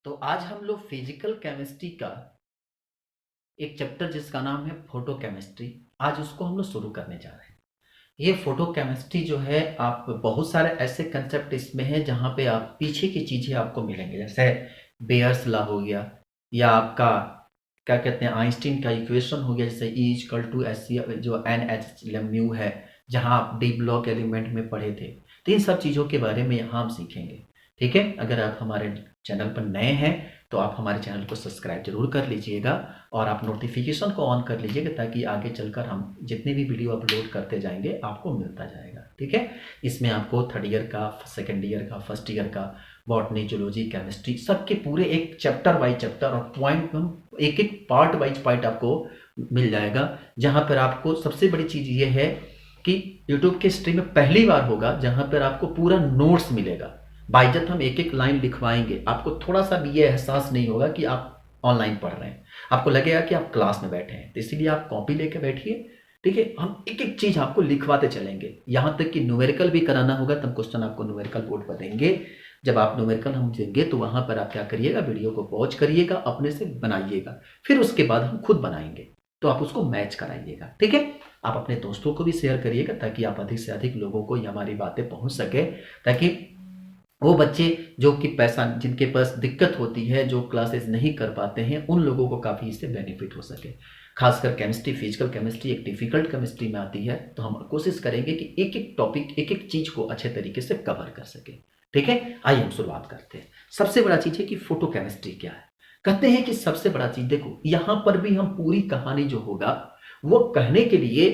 तो आज हम लोग फिजिकल केमिस्ट्री का एक चैप्टर जिसका नाम है फोटो केमिस्ट्री। आज उसको हम लोग शुरू करने जा रहे हैं। ये फोटो केमिस्ट्री जो है, आप बहुत सारे ऐसे कंसेप्ट इसमें हैं जहाँ पे आप पीछे की चीज़ें आपको मिलेंगे, जैसे बेयर्स लॉ हो गया, या आपका क्या कहते हैं आइंस्टीन का इक्वेशन हो गया, जैसे E equal to S C जो एन एच म्यू है, जहाँ आप डी ब्लॉक एलिमेंट में पढ़े थे। तो इन सब चीज़ों के बारे में यहाँ हम सीखेंगे। ठीक है, अगर आप हमारे चैनल पर नए हैं तो आप हमारे चैनल को सब्सक्राइब जरूर कर लीजिएगा और आप नोटिफिकेशन को ऑन कर लीजिएगा, ताकि आगे चलकर हम जितने भी वीडियो अपलोड करते जाएंगे आपको मिलता जाएगा। ठीक है, इसमें आपको थर्ड ईयर का, सेकेंड ईयर का, फर्स्ट ईयर का, बॉटनी, जूलॉजी, केमिस्ट्री, सबके पूरे एक चैप्टर बाई चैप्टर और पॉइंट एक एक पार्ट वाइज पार्ट आपको मिल जाएगा। जहाँ पर आपको सबसे बड़ी चीज़ ये है कि यूट्यूब के स्ट्रीम में पहली बार होगा जहाँ पर आपको पूरा नोट्स मिलेगा। बाइजत हम एक एक लाइन लिखवाएंगे, आपको थोड़ा सा भी ये एहसास नहीं होगा कि आप ऑनलाइन पढ़ रहे हैं, आपको लगेगा कि आप क्लास में बैठे हैं। तो इसीलिए आप कॉपी लेके बैठिए। ठीक है, हम एक एक चीज आपको लिखवाते चलेंगे, यहाँ तक कि न्यूमेरिकल भी कराना होगा तो हम क्वेश्चन आपको न्यूमेरिकल बोर्ड पर देंगे। जब आप न्यूमेरिकल हम देंगे तो वहां पर आप क्या करिएगा, वीडियो को पॉज करिएगा, अपने से बनाइएगा, फिर उसके बाद हम खुद बनाएंगे तो आप उसको मैच कराइएगा। ठीक है, आप अपने दोस्तों को भी शेयर करिएगा ताकि आप अधिक से अधिक लोगों को ये हमारी बातें पहुंच सके, ताकि वो बच्चे जो कि पैसा जिनके पास दिक्कत होती है, जो क्लासेस नहीं कर पाते हैं, उन लोगों को काफ़ी इससे बेनिफिट हो सके। खासकर केमिस्ट्री, फिजिकल केमिस्ट्री एक डिफिकल्ट केमिस्ट्री में आती है, तो हम कोशिश करेंगे कि एक एक टॉपिक, एक एक चीज़ को अच्छे तरीके से कवर कर सके। ठीक है, आइए हम शुरुआत करते हैं। सबसे बड़ा चीज़ है कि फोटो केमिस्ट्री क्या है। कहते हैं कि सबसे बड़ा चीज़, देखो यहाँ पर भी हम पूरी कहानी जो होगा वो कहने के लिए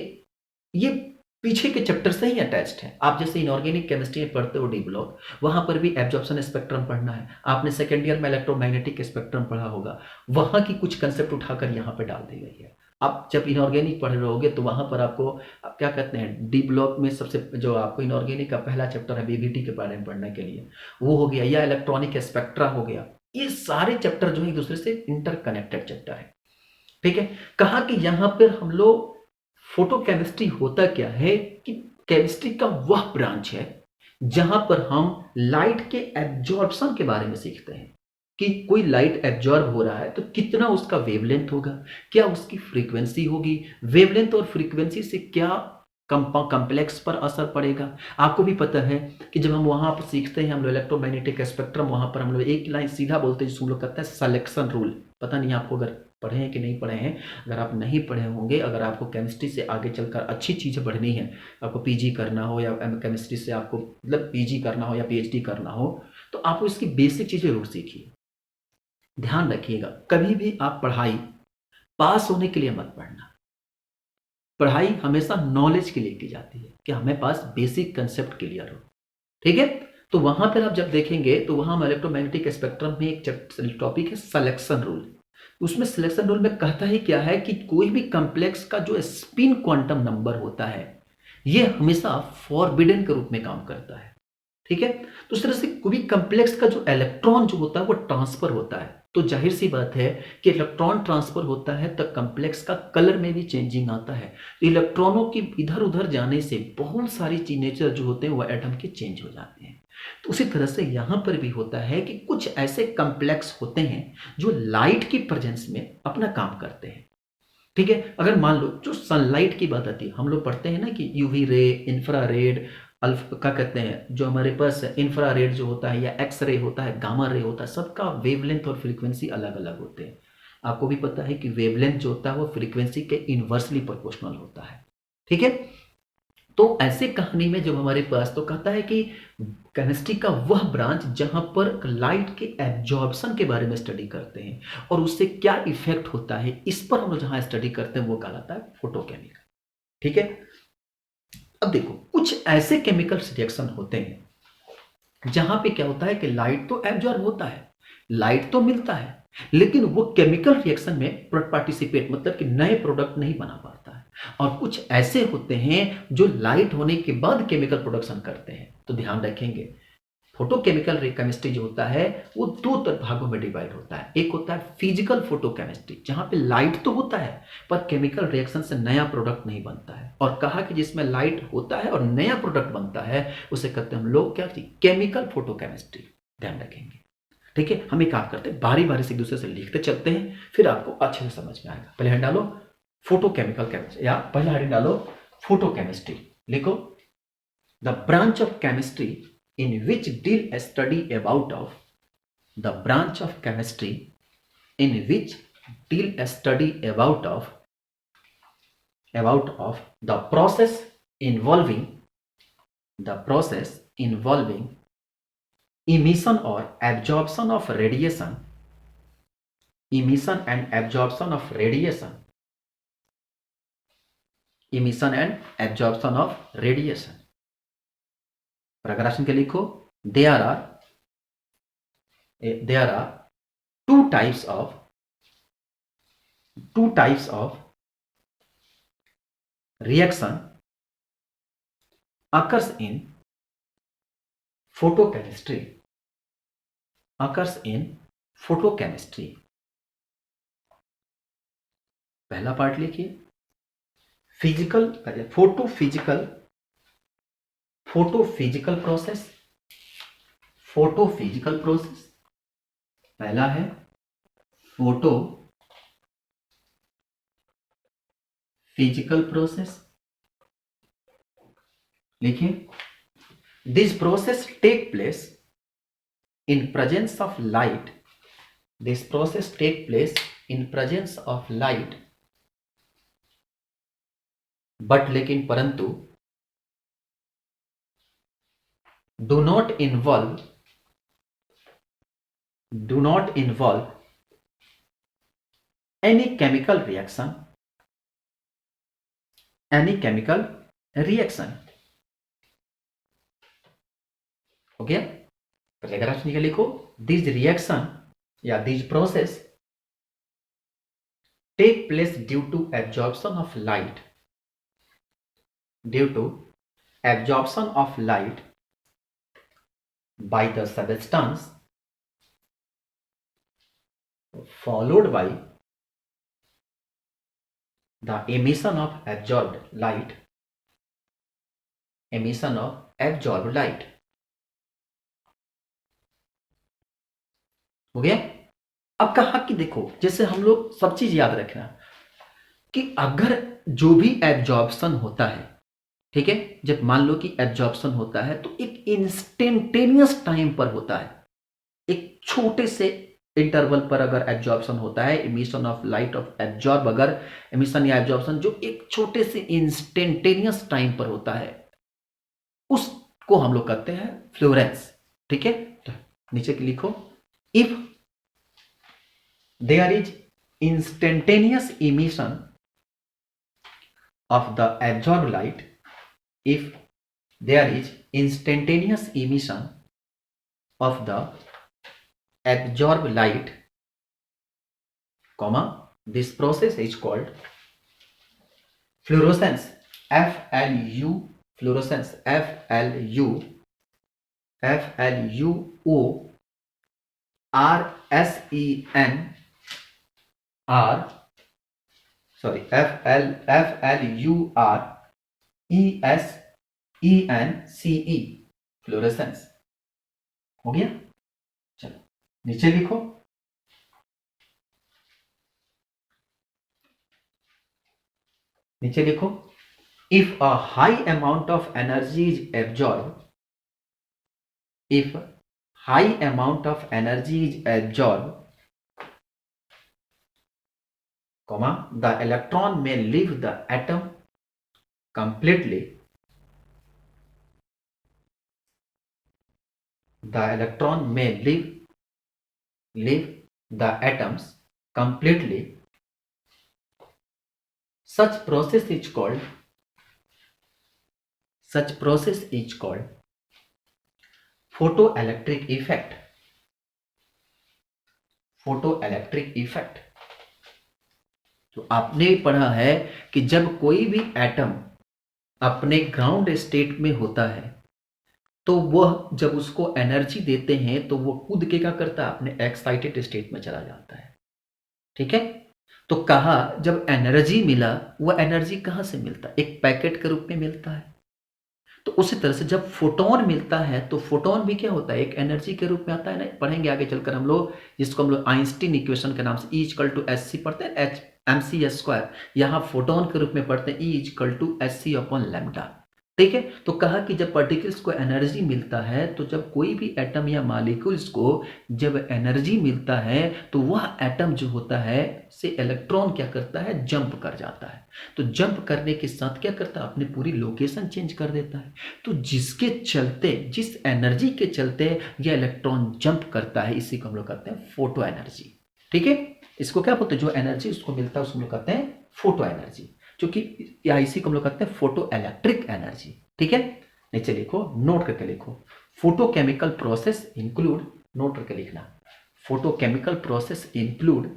ये पीछे के चैप्टर से ही अटैच्ड है। आप जैसे इनऑर्गेनिक केमिस्ट्री में पढ़ते हो डी ब्लॉक, वहां पर भी एब्जॉर्प्शन स्पेक्ट्रम पढ़ना है। आपने सेकेंड ईयर में इलेक्ट्रोमैग्नेटिक स्पेक्ट्रम पढ़ा होगा, वहां की कुछ कंसेप्ट उठाकर यहाँ पे डाल दी गई है। आप जब इनऑर्गेनिक पढ़ रहे होगे तो वहां पर आपको आप क्या कहते हैं, डी ब्लॉक में सबसे जो आपको इनऑर्गेनिक का पहला चैप्टर है बीबीटी के बारे में पढ़ने के लिए, वो हो गया, या इलेक्ट्रॉनिक स्पेक्ट्रा हो गया। ये सारे चैप्टर जो है एक दूसरे से इंटरकनेक्टेड चैप्टर है। ठीक है, कहा कि यहाँ पर हम लोग फोटो केमिस्ट्री होता क्या है कि केमिस्ट्री का वह ब्रांच है जहां पर हम लाइट के एब्जॉर्प्शन के बारे में सीखते हैं कि कोई लाइट एब्जॉर्ब हो रहा है तो कितना उसका वेवलेंथ होगा, क्या उसकी फ्रीक्वेंसी होगी, वेवलेंथ और फ्रीक्वेंसी से क्या कॉम्प्लेक्स पर असर पड़ेगा। आपको भी पता है कि जब हम वहां पर सीखते हैं, हम लोग इलेक्ट्रोमैग्नेटिक स्पेक्ट्रम, वहां पर हम लोग एक लाइन सीधा बोलते हैं जिसको हम लोग कहते हैं सिलेक्शन रूल। पता नहीं आपको अगर पढ़े हैं कि नहीं पढ़े हैं। अगर आप नहीं पढ़े होंगे, अगर आपको केमिस्ट्री से आगे चलकर अच्छी चीज़ें पढ़नी है, आपको पीजी करना हो या केमिस्ट्री से आपको मतलब पीजी करना हो या पीएचडी करना हो, तो आपको इसकी बेसिक चीज़ें जरूर सीखिए। ध्यान रखिएगा, कभी भी आप पढ़ाई पास होने के लिए मत पढ़ना। पढ़ाई हमेशा नॉलेज के लिए की जाती है कि हमें पास बेसिक कंसेप्ट क्लियर हो। ठीक है, तो वहां पर आप जब देखेंगे तो वहां हम इलेक्ट्रोमैग्नेटिक स्पेक्ट्रम में एक टॉपिक है सिलेक्शन रूल। उसमें सिलेक्शन रूल में कहता ही क्या है कि कोई भी कॉम्प्लेक्स का जो स्पिन क्वांटम नंबर होता है, यह हमेशा फॉरबिडन के रूप में काम करता है। ठीक है, तो इस तरह से कोई भी कॉम्प्लेक्स का जो इलेक्ट्रॉन जो होता है वो ट्रांसफर होता है, तो जाहिर सी बात है कि इलेक्ट्रॉन ट्रांसफर होता है तो कॉम्प्लेक्स का कलर में भी चेंजिंग आता है। तो इलेक्ट्रॉनों की इधर उधर जाने से बहुत सारी नेचर जो होते हैं वो एटम के चेंज हो जाते हैं। तो उसी तरह से यहां पर भी होता है कि कुछ ऐसे कॉम्प्लेक्स होते हैं जो लाइट की प्रेजेंस में अपना काम करते हैं। ठीक है, अगर मान लो जो सनलाइट की बात आती है, हम लोग पढ़ते हैं ना कि यूवी रे, इंफ्रारेड, अल्फा क्या कहते हैं, जो हमारे पास इंफ्रारेड जो होता है या एक्स रे होता है, गामा रे होता है, सबका वेवलेंथ और फ्रीक्वेंसी अलग अलग होते हैं। आपको भी पता है कि वेवलेंथ जो होता है वो फ्रीक्वेंसी के इनवर्सली प्रोपोर्शनल होता है। ठीक है, तो ऐसे कहानी में जब हमारे पास तो कहता है कि केमिस्ट्री का वह ब्रांच जहां पर लाइट के एब्जॉर्प्शन के बारे में स्टडी करते हैं और उससे क्या इफेक्ट होता है, इस पर हम लोग जहां स्टडी करते हैं वो कहलाता है फोटोकेमिकल। ठीक है, अब देखो कुछ ऐसे केमिकल रिएक्शन होते हैं जहां पे क्या होता है कि लाइट तो एब्जॉर्ब होता है, लाइट तो मिलता है, लेकिन वो केमिकल रिएक्शन में पार्टिसिपेट मतलब कि नए प्रोडक्ट नहीं बना पाता है। और कुछ ऐसे होते हैं जो लाइट होने के बाद केमिकल प्रोडक्शन करते हैं। तो ध्यान रखेंगे, फोटोकेमिकल केमिस्ट्री जो होता है वो दो भागों में डिवाइड होता है। एक होता है फिजिकल फोटोकेमिस्ट्री, जहां पे लाइट तो होता है पर केमिकल रिएक्शन से नया प्रोडक्ट नहीं बनता है। और कहा कि जिसमें लाइट होता है और नया प्रोडक्ट बनता है उसे कहते हैं हम लोग क्या, केमिकल फोटोकेमिस्ट्री। ध्यान रखेंगे। ठीक है, हम एक काम करते हैं, बारी बारी से एक दूसरे से लिखते चलते हैं, फिर आपको अच्छे से समझ में आएगा। पहले हेड डालो फोटोकेमिकल केमिस्ट्री, या पहले हेड डालो फोटोकेमिस्ट्री, लिखो the branch of chemistry in which deal study about of, the branch of chemistry in which deal study about of the process involving emission or absorption of radiation, emission and absorption of radiation, emission and absorption of radiation। प्रकाशन के लिखो there are two types of reaction occurs in photochemistry, पहला part लिखिए photophysical process, पहला है photophysical process, लिखिए this process take place in presence of light, but लेकिन परंतु do not involve any chemical reaction, हो गया। पहले लिखो दिस रिएक्शन या this process take place due to absorption of light by the substance followed by the emission of absorbed light, हो गया। अब कहा कि देखो, जैसे हम लोग सब चीज याद रखना कि अगर जो भी एब्जॉर्प्शन होता है, ठीक है, जब मान लो कि एब्जॉर्प्शन होता है तो एक इंस्टेंटेनियस टाइम पर होता है, एक छोटे से इंटरवल पर अगर एब्जॉर्प्शन होता है, emission of light of absorb, अगर एमिशन या एब्जॉर्प्शन जो एक छोटे से इंस्टेंटेनियस टाइम पर होता है, उसको हम लोग कहते हैं फ्लोरेंस, ठीक है। तो नीचे की लिखो if there is instantaneous emission of the absorbed light, if there is instantaneous emission of the absorbed light, comma, this process is called fluorescence, FLU, fluorescence, FLUO FLURESCENCE, fluorescence, हो गया। चलो नीचे लिखो if a high amount of energy is absorbed, comma, the electron may leave the atom completely, the electron may leave the atoms completely. Such process is called photoelectric effect। तो आपने पढ़ा है कि जब कोई भी एटम अपने ग्राउंड स्टेट में होता है तो वह जब उसको एनर्जी देते हैं तो वो कूद के क्या करता है, अपने एक्साइटेड स्टेट में चला जाता है, ठीक है। तो कहा जब एनर्जी मिला, वह एनर्जी कहां से मिलता है, एक पैकेट के रूप में मिलता है। तो उसी तरह से जब फोटोन मिलता है तो फोटोन भी क्या होता है, एक एनर्जी के रूप में आता है ना, पढ़ेंगे आगे चलकर हम लोग, जिसको हम लोग आइंस्टीन इक्वेशन के नाम से E equal to H C पढ़ते हैं, एच एम सी स्क्वायर, यहाँ फोटोन के रूप में पढ़ते हैं E equal to H C upon lambda. ठीक है, तो कहा कि जब पार्टिकल्स को एनर्जी मिलता है, तो जब कोई भी एटम या मॉलिक्यूल्स को जब एनर्जी मिलता है तो वह एटम जो होता है से इलेक्ट्रॉन क्या करता है, जंप कर जाता है। तो जंप करने के साथ क्या करता है, अपनी पूरी लोकेशन चेंज कर देता है। तो जिसके चलते, जिस एनर्जी के चलते यह इलेक्ट्रॉन जंप करता है, इसी को हम लोग कहते हैं फोटो एनर्जी। ठीक है, इसको क्या बोलते हैं, जो एनर्जी उसको मिलता है उसको हम लोग कहते हैं फोटो एनर्जी, क्योंकि या इसी को हम लोग कहते हैं फोटो इलेक्ट्रिक एनर्जी। ठीक है, नीचे लिखो, नोट करके लिखो, फोटोकेमिकल प्रोसेस इंक्लूड, नोट करके लिखना, photochemical process include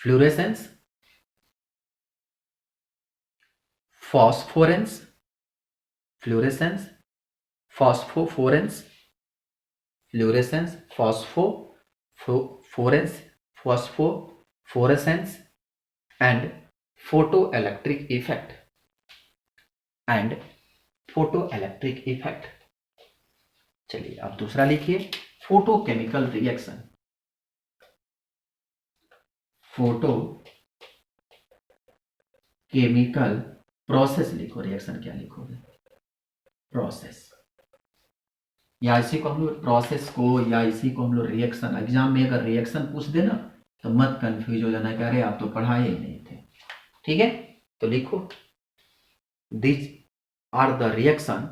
fluorescence, phosphorescence, fluorescence, phosphorescence, fluorescence, phosphorescence, phosphorescence and photoelectric effect, and photoelectric effect. चलिए अब दूसरा लिखिए, photochemical reaction, photo chemical process लिखो, रिएक्शन क्या लिखोगे, प्रोसेस, या इसी को हम लोग प्रोसेस को, या इसी को हम लोग रिएक्शन, एग्जाम में अगर रिएक्शन पूछ देना तो मत कंफ्यूज हो जाना, कह रहे आप तो पढ़ाए ही नहीं थे। ठीक है, तो लिखो, this are the reaction,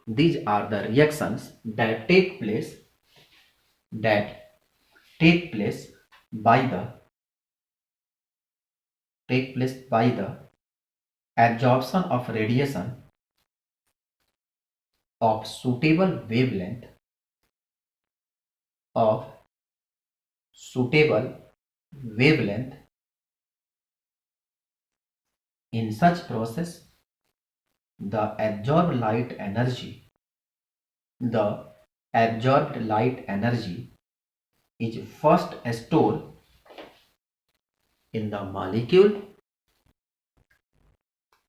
these are the reactions that take place by the absorption of radiation of suitable wavelength. In such process, the absorbed light energy is first stored in the molecule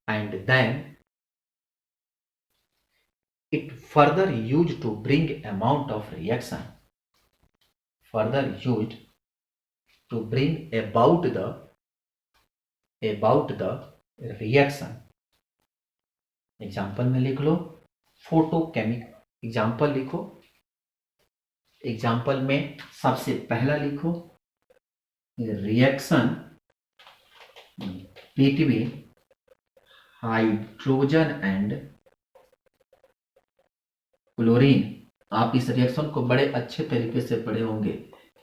and then it further used to bring amount of reaction, about the reaction। Example में लिख लो, फोटोकेमिक example लिखो, example में सबसे पहला लिखो, reaction between hydrogen and chlorine. आप इस reaction को बड़े अच्छे तरीके से पढ़े होंगे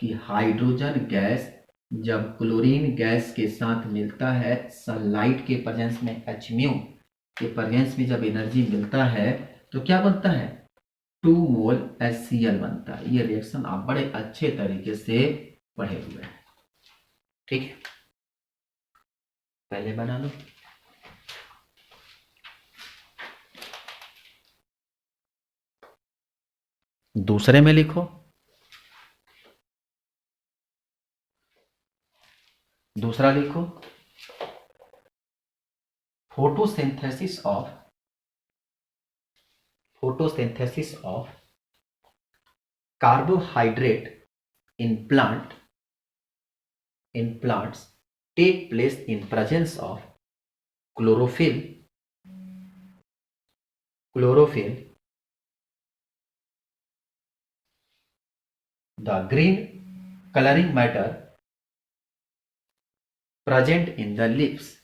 कि हाइड्रोजन गैस जब क्लोरीन गैस के साथ मिलता है, सनलाइट के प्रेजेंस में, HMU के प्रेजेंस में जब एनर्जी मिलता है तो क्या बनता है, 2 मोल HCl बनता है। ये रिएक्शन आप बड़े अच्छे तरीके से पढ़े हुए हैं। ठीक है, पहले बना लो। दूसरे में लिखो, दूसरा लिखो, photosynthesis of carbohydrate in plants take place in presence of chlorophyll, the green coloring matter present in the leaves।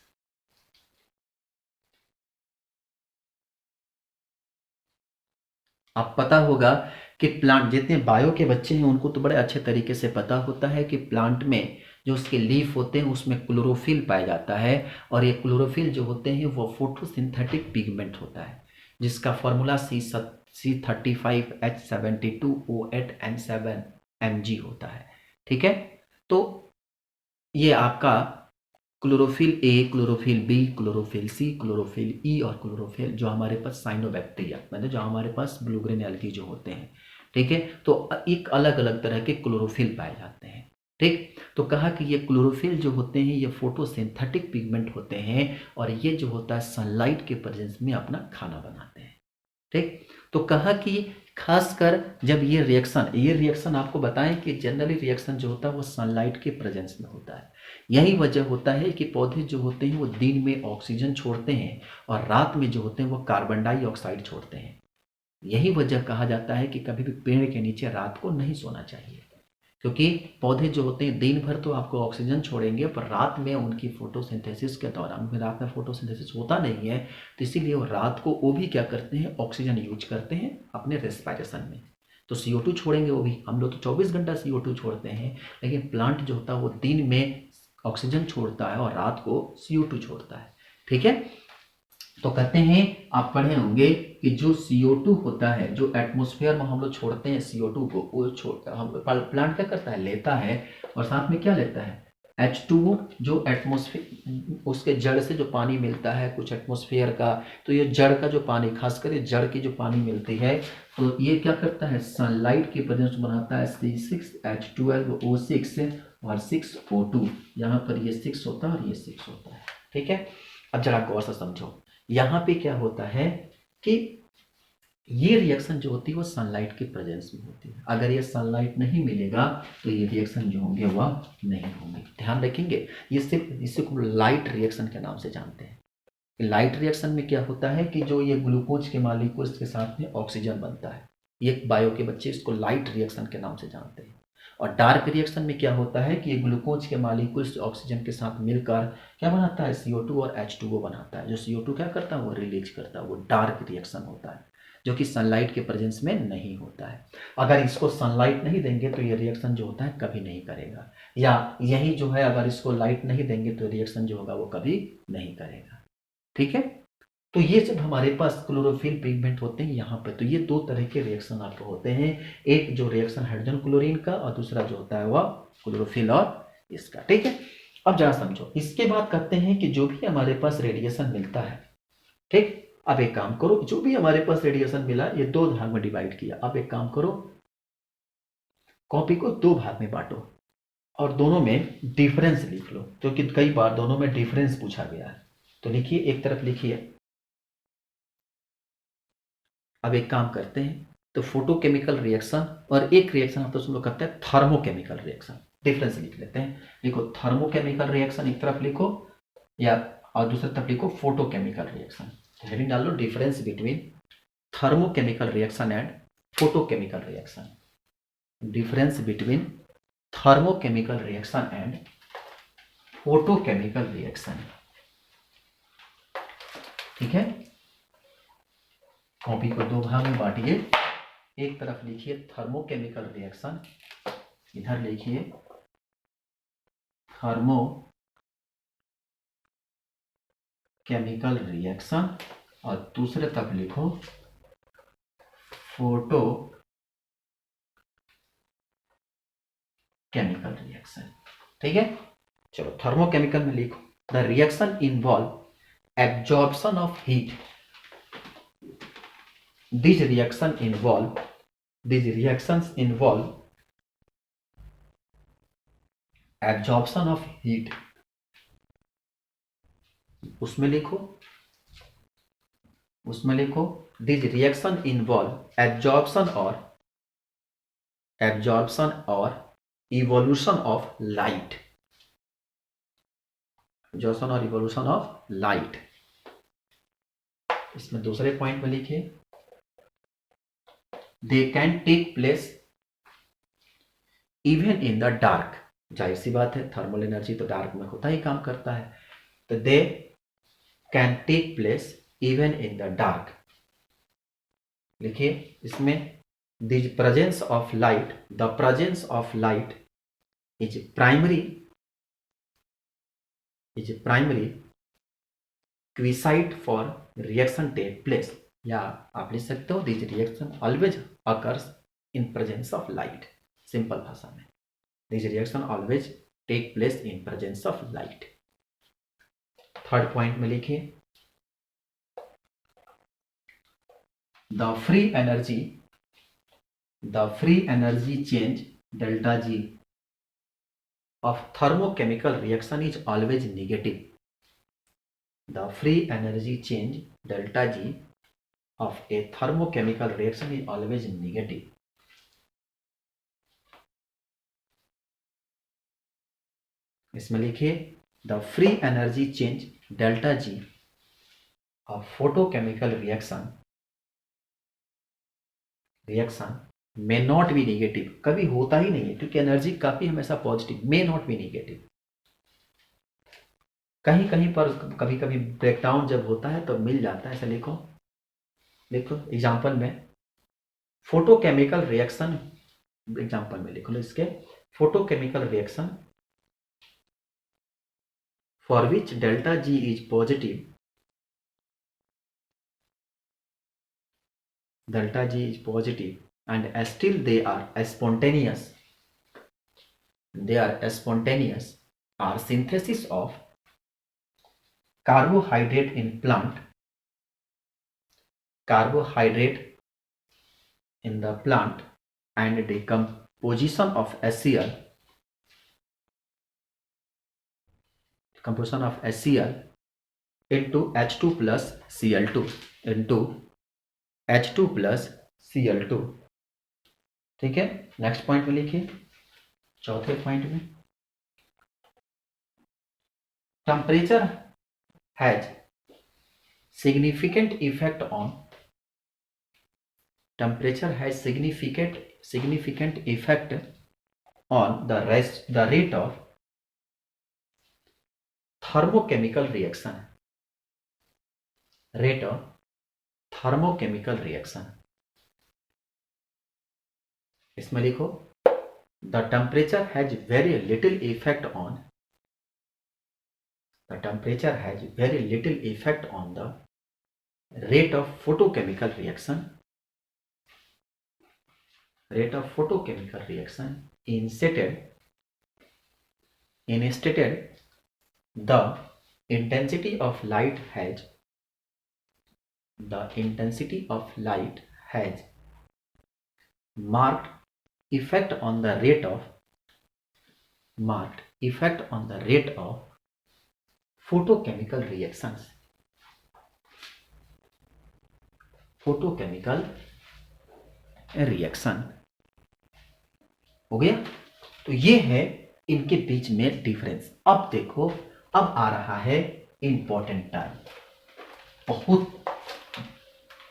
अब पता होगा कि प्लांट, जितने बायो के बच्चे हैं उनको तो बड़े अच्छे तरीके से पता होता है कि प्लांट में जो उसके लीफ होते हैं उसमें क्लोरोफिल पाया जाता है, और ये क्लोरोफिल जो होते हैं वो फोटोसिंथेटिक पिगमेंट होता है, जिसका फॉर्मूला C35H72O8N7Mg होता है। ठीक है, तो ये आपका chlorophyll A, chlorophyll B, chlorophyll C, chlorophyll E और क्लोरोफिल जो हमारे पास साइनोबैक्टीरिया, मतलब जो हमारे पास ब्लू ग्रीन एल्गी जो होते हैं। ठीक है, तो एक अलग अलग तरह के क्लोरोफिल पाए जाते हैं। ठीक। तो कहा कि ये क्लोरोफिल जो होते हैं ये फोटोसिंथेटिक पिगमेंट होते हैं और ये जो होता है सनलाइट के प्रेजेंस में अपना खाना बनाते हैं। ठीक। तो कहा कि खासकर जब ये रिएक्शन आपको बताएं कि जनरली रिएक्शन जो होता है वो सनलाइट के प्रेजेंस में होता है। यही वजह होता है कि पौधे जो होते हैं वो दिन में ऑक्सीजन छोड़ते हैं और रात में जो होते हैं वो कार्बन डाइऑक्साइड छोड़ते हैं। यही वजह कहा जाता है कि कभी भी पेड़ के नीचे रात को नहीं सोना चाहिए, क्योंकि पौधे जो होते हैं दिन भर तो आपको ऑक्सीजन छोड़ेंगे पर रात में उनकी फोटोसिंथेसिस के दौरान, रात में फोटोसिंथेसिस होता नहीं है, तो इसीलिए वो रात को वो भी क्या करते हैं, ऑक्सीजन यूज करते हैं अपने रेस्पिरेशन में। तो CO2 छोड़ेंगे वो भी। हम लोग तो 24 घंटा CO2 छोड़ते हैं, लेकिन प्लांट जो होता है वो दिन में ऑक्सीजन छोड़ता है और रात को CO2 छोड़ता है। ठीक है। तो कहते हैं आप पढ़े होंगे कि जो CO2 होता है, जो एटमॉस्फेयर में हम लोग छोड़ते हैं CO2 को, वो छोड़ता हम प्लांट क्या करता है, लेता है और साथ में क्या लेता है, H2O, जो एटमॉस्फेयर उसके जड़ से जो पानी मिलता है कुछ एटमॉस्फेयर का, तो ये जड़ का जो पानी, खासकर ये जड़ की जो पानी मिलती है, तो ये क्या करता है, सनलाइट की प्रेजेंस बनाता है C6H12O6 और 6O2। यहाँ पर ये 6 होता है और ये 6 होता है। ठीक है। अब जरा गौर से समझो, यहाँ पे क्या होता है कि ये रिएक्शन जो होती है वो सनलाइट के प्रेजेंस में होती है। अगर ये सनलाइट नहीं मिलेगा तो ये रिएक्शन जो होंगे वह नहीं होंगे। ध्यान रखेंगे, ये सिर्फ इसे को लाइट रिएक्शन के नाम से जानते हैं। लाइट रिएक्शन में क्या होता है कि जो ये ग्लूकोज के मॉलिक्यूल्स के साथ में ऑक्सीजन बनता है, ये बायो के बच्चे इसको लाइट रिएक्शन के नाम से जानते हैं। और डार्क रिएक्शन में क्या होता है कि ये ग्लूकोज के मॉलिक्यूल्स ऑक्सीजन के साथ मिलकर क्या बनाता है, CO2 और H2O बनाता है। जो CO2 क्या करता है, वो रिलीज करता है, वो डार्क रिएक्शन होता है, जो कि सनलाइट के प्रेजेंस में नहीं होता है। अगर इसको सनलाइट नहीं देंगे तो ये रिएक्शन जो होता है कभी नहीं करेगा, या यही जो है अगर इसको लाइट नहीं देंगे तो रिएक्शन जो होगा वो कभी नहीं करेगा। ठीक है। तो ये सब हमारे पास क्लोरोफिल पिगमेंट होते हैं यहाँ पे। तो ये दो तरह के रिएक्शन आपको होते हैं, एक जो रिएक्शन हाइड्रोजन क्लोरीन का और दूसरा जो होता है वह क्लोरोफिल और इसका। ठीक है। अब जरा समझो, इसके बाद कहते हैं कि जो भी हमारे पास रेडिएशन मिलता है, ठीक, अब एक काम करो, जो भी हमारे पास रेडिएशन मिला ये दो भाग में डिवाइड किया। अब एक काम करो, कॉपी को दो भाग में बांटो और दोनों में डिफरेंस लिख लो, क्योंकि कई बार दोनों में डिफरेंस पूछा गया है। तो लिखिए, एक तरफ लिखिए। अब एक काम करते हैं, तो फोटोकेमिकल रिएक्शन और एक रिएक्शन आप तो सुन लो कहते हैं थर्मोकेमिकल रिएक्शन। डिफरेंस लिख लेते हैं। लिखो थर्मोकेमिकल रिएक्शन एक तरफ लिखो, या और दूसरी तरफ लिखो फोटोकेमिकल रिएक्शन। हेडिंग डाल लो difference between thermochemical reaction and photochemical reaction. Difference between thermochemical reaction and photochemical reaction. ठीक है। कॉपी को दो भाग में बांटिए। एक तरफ लिखिए थर्मोकेमिकल रिएक्शन, इधर लिखिए थर्मोकेमिकल रिएक्शन, और दूसरे तरफ लिखो फोटो केमिकल रिएक्शन। ठीक है। चलो थर्मोकेमिकल में लिखो, the reaction involve absorption of heat. These reactions involve absorption of heat। उसमें लिखो these reaction involve absorption or evolution of light। absorption और evolution of light। इसमें दूसरे पॉइंट में लिखिए they can take place even in the dark। जाहिर सी बात है, थर्मल एनर्जी तो डार्क में होता ही काम करता है, तो they can take place even in the dark। लिखिए इसमें the presence of light is primary quiescent for reaction take place। या आप लिख सकते हो this reaction always occurs in presence of light. Simple भाषा में this reaction always take place in presence of light. Third point में लिखिए the free energy change delta G of thermochemical reaction is always negative. The free energy change delta G of a thermochemical reaction is always negative. इसमें लिखिए the free energy change delta ji of photochemical reaction may not be negative. कभी होता ही नहीं है क्योंकि energy काफी हमेशा positive. May not be negative. कहीं कहीं पर कभी कभी ब्रेकडाउन जब होता है तो मिल जाता है. ऐसा लिखो एग्जांपल में फोटोकेमिकल रिएक्शन. एग्जांपल में लिख लो इसके photochemical reaction for which delta G is positive. Delta G is positive and still they are spontaneous. They are spontaneous. Are synthesis of carbohydrate in plant. Carbohydrate in the plant and decomposition of HCl. Composition of HCl into H2 plus Cl2 into H2 plus Cl2. ठीक है. Next point में लिखिए चौथे point में temperature has significant effect on. Temperature has significant effect on the rate of thermochemical reaction. Rate of thermochemical reaction. इसमें लिखो the temperature has very little effect on. The temperature has very little effect on the rate of photochemical reaction. Rate of photochemical reaction. Instead the intensity of light has marked effect on the rate of photochemical reactions. Photochemical reaction हो गया. तो ये है इनके बीच में difference. अब देखो अब आ रहा है इंपॉर्टेंट टर्म बहुत,